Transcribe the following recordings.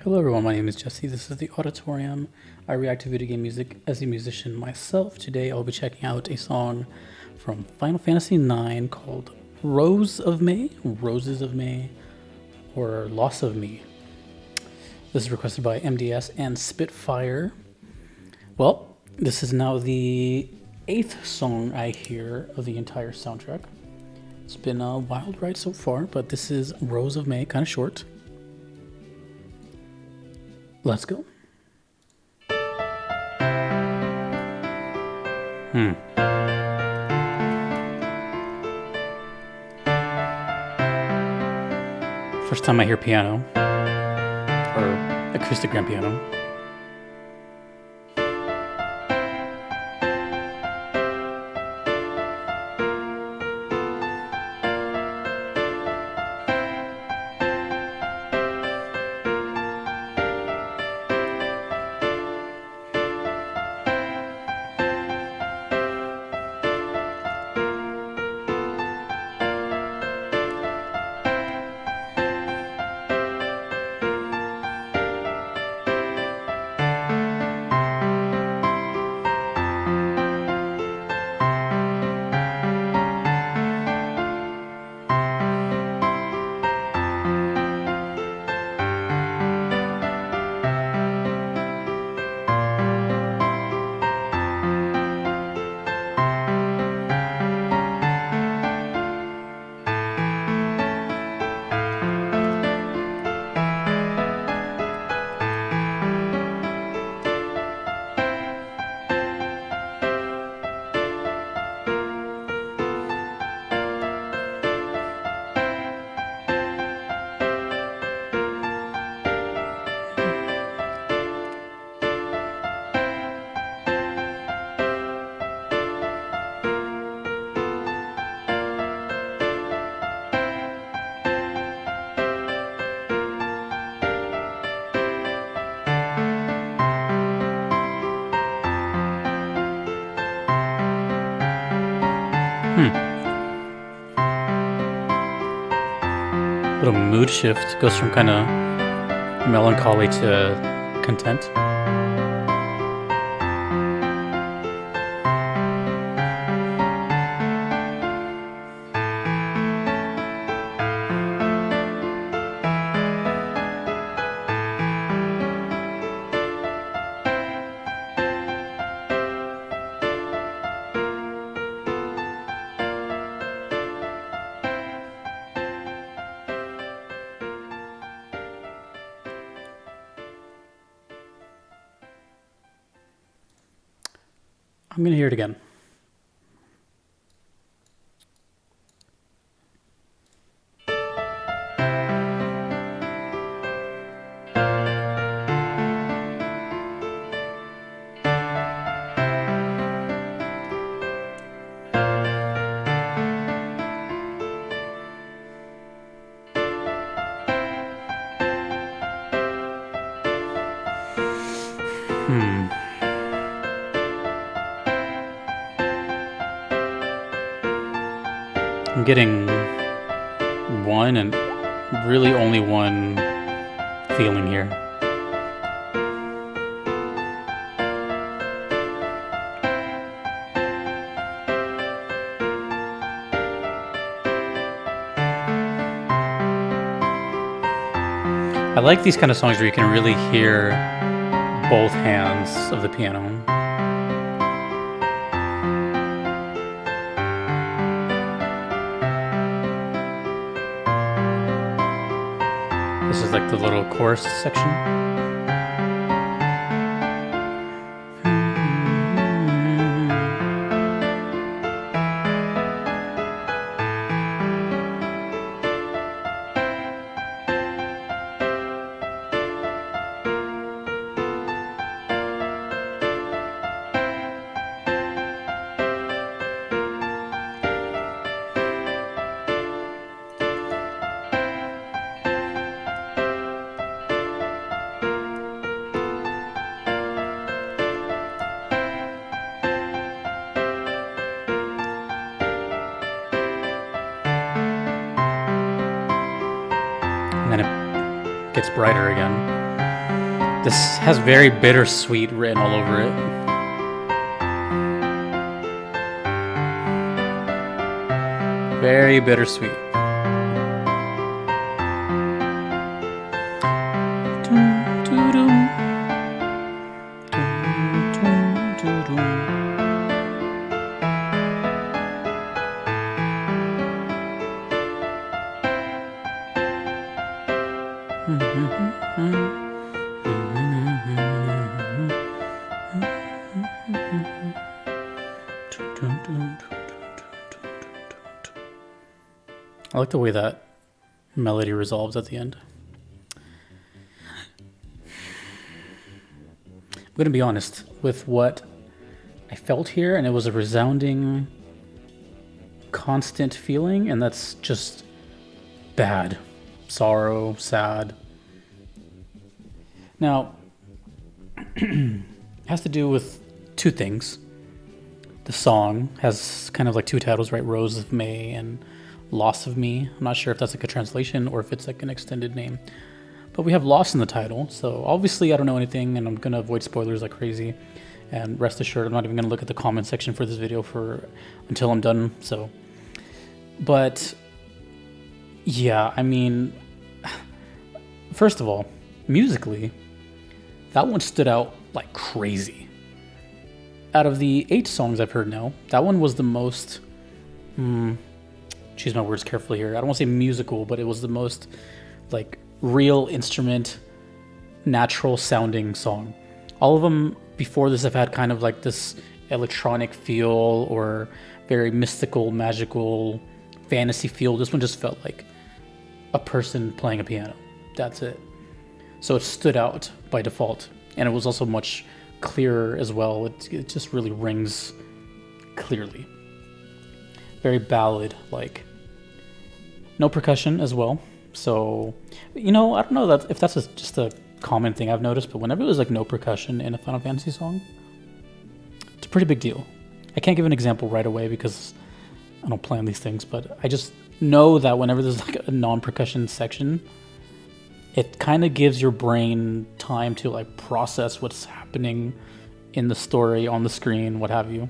Hello everyone, my name is Jesse. This is the Auditorium. I react to video game music as a musician myself. Today I'll be checking out a song from Final Fantasy IX called Rose of May, Roses of May, or Loss of Me. This is requested by MDS and Spitfire. Well, this is now the 8th song I hear of the entire soundtrack. It's been a wild ride so far, but this is Rose of May, kind of short. Let's go. First time I hear piano, or acoustic grand piano. Little mood shift, goes from kind of melancholy to content. I'm gonna hear it again. I'm getting one and really only one feeling here. I like these kind of songs where you can really hear both hands of the piano. This is like the little chorus section. And then it gets brighter again. This has very bittersweet written all over it. Very bittersweet. I like the way that melody resolves at the end. I'm going to be honest with what I felt here, and it was a resounding, constant feeling, and that's just bad. Sorrow, sad. Now, it has to do with two things. The song has kind of like two titles, right? Rose of May and Loss of Me. I'm not sure if that's like a translation or if it's like an extended name. But we have Loss in the title, so obviously I don't know anything, and I'm going to avoid spoilers like crazy. And rest assured, I'm not even going to look at the comment section for this video until I'm done. So, but yeah, I mean, first of all, musically, that one stood out like crazy. Out of the 8 songs I've heard now, that one was the most, choose my words carefully here, I don't want to say musical, but it was the most like real instrument, natural sounding song. All of them before this have had kind of like this electronic feel or very mystical, magical, fantasy feel. This one just felt like a person playing a piano. That's it. So it stood out by default. And it was also much clearer as well. It just really rings clearly. Very ballad-like. No percussion as well. So, you know, I don't know if that's just a common thing I've noticed, but whenever there's like no percussion in a Final Fantasy song, it's a pretty big deal. I can't give an example right away because I don't plan these things, but I just know that whenever there's like a non-percussion section, it kind of gives your brain time to like process what's happening in the story, on the screen, what have you.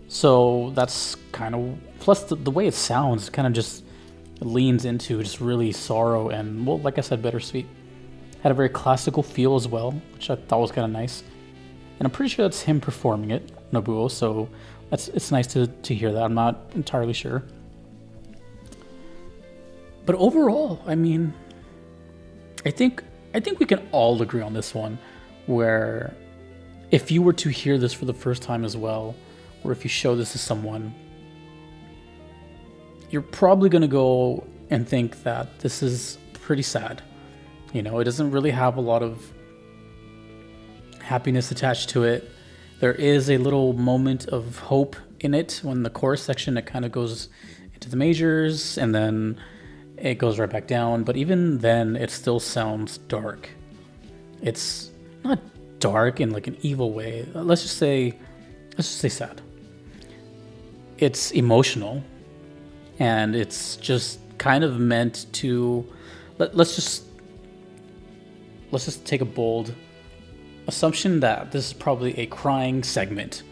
So that's kind of, plus the way it sounds kind of just leans into just really sorrow and, well, like I said, bittersweet. Had a very classical feel as well, which I thought was kind of nice. And I'm pretty sure that's him performing it, Nobuo, so it's nice to hear that. I'm not entirely sure. But overall, I mean, I think we can all agree on this one, where if you were to hear this for the first time as well, or if you show this to someone, you're probably going to go and think that this is pretty sad. You know, it doesn't really have a lot of happiness attached to it. There is a little moment of hope in it when the chorus section, it kind of goes into the majors and then it goes right back down. But even then, it still sounds dark. It's not dark in like an evil way. Let's just say sad. It's emotional. And it's just kind of meant to, let's just take a bold assumption that this is probably a crying segment.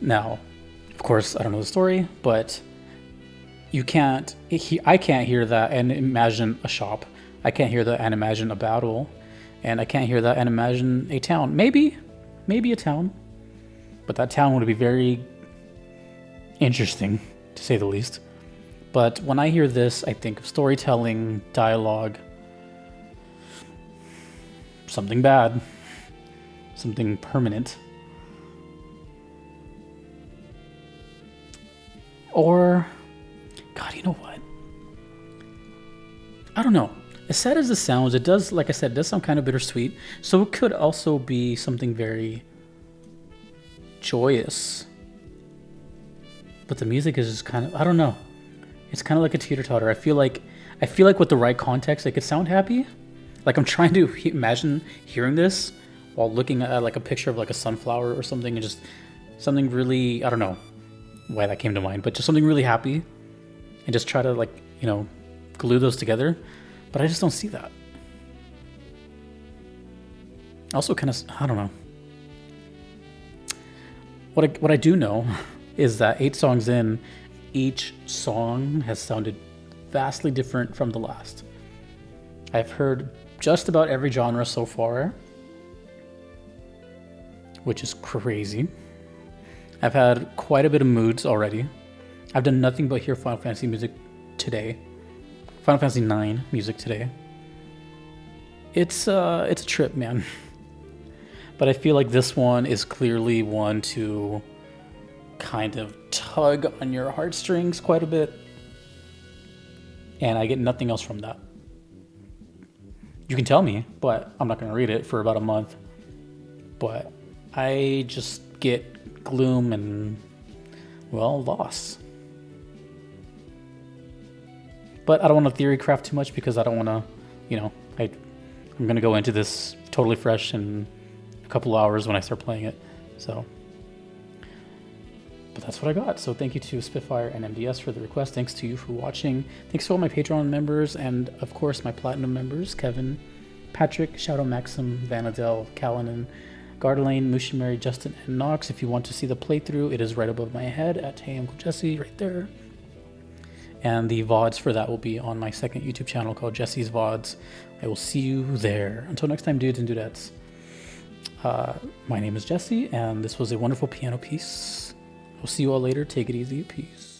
Now, of course, I don't know the story, but I can't hear that and imagine a shop. I can't hear that and imagine a battle. And I can't hear that and imagine a town. Maybe a town. But that town would be very interesting, to say the least. But when I hear this, I think of storytelling, dialogue, something bad, something permanent. Or, God, you know what? I don't know. As sad as this sounds, it does, like I said, it does sound kind of bittersweet. So it could also be something very joyous. But the music is just kind of, I don't know. It's kind of like a teeter-totter. I feel like with the right context, it could sound happy. Like I'm trying to imagine hearing this while looking at like a picture of like a sunflower or something, and just something really, I don't know why that came to mind, but just something really happy, and just try to like, you know, glue those together. But I just don't see that. Also, kind of, I don't know. What I do know is that 8 songs in, each song has sounded vastly different from the last. I've heard just about every genre so far, which is crazy. I've had quite a bit of moods already. I've done nothing but hear Final Fantasy music today. Final Fantasy 9 music today. It's a trip, man. But I feel like this one is clearly one to kind of tug on your heartstrings quite a bit. And I get nothing else from that. You can tell me, but I'm not going to read it for about a month. But I just get gloom and, well, loss. But I don't want to theory craft too much because I don't want to, I'm going to go into this totally fresh in a couple hours when I start playing it. So, but that's what I got. So thank you to Spitfire and MDS for the request. Thanks to you for watching. Thanks to all my Patreon members and, of course, my Platinum members, Kevin, Patrick, Shadow Maxim, Vanadel, Callanan, Gardelane, Mushimari, Justin, and Nox. If you want to see the playthrough, it is right above my head at Hey Uncle Jesse, right there. And the VODs for that will be on my second YouTube channel called Jesse's VODs. I will see you there. Until next time, dudes and dudettes. My name is Jesse, and this was a wonderful piano piece. I'll see you all later. Take it easy. Peace.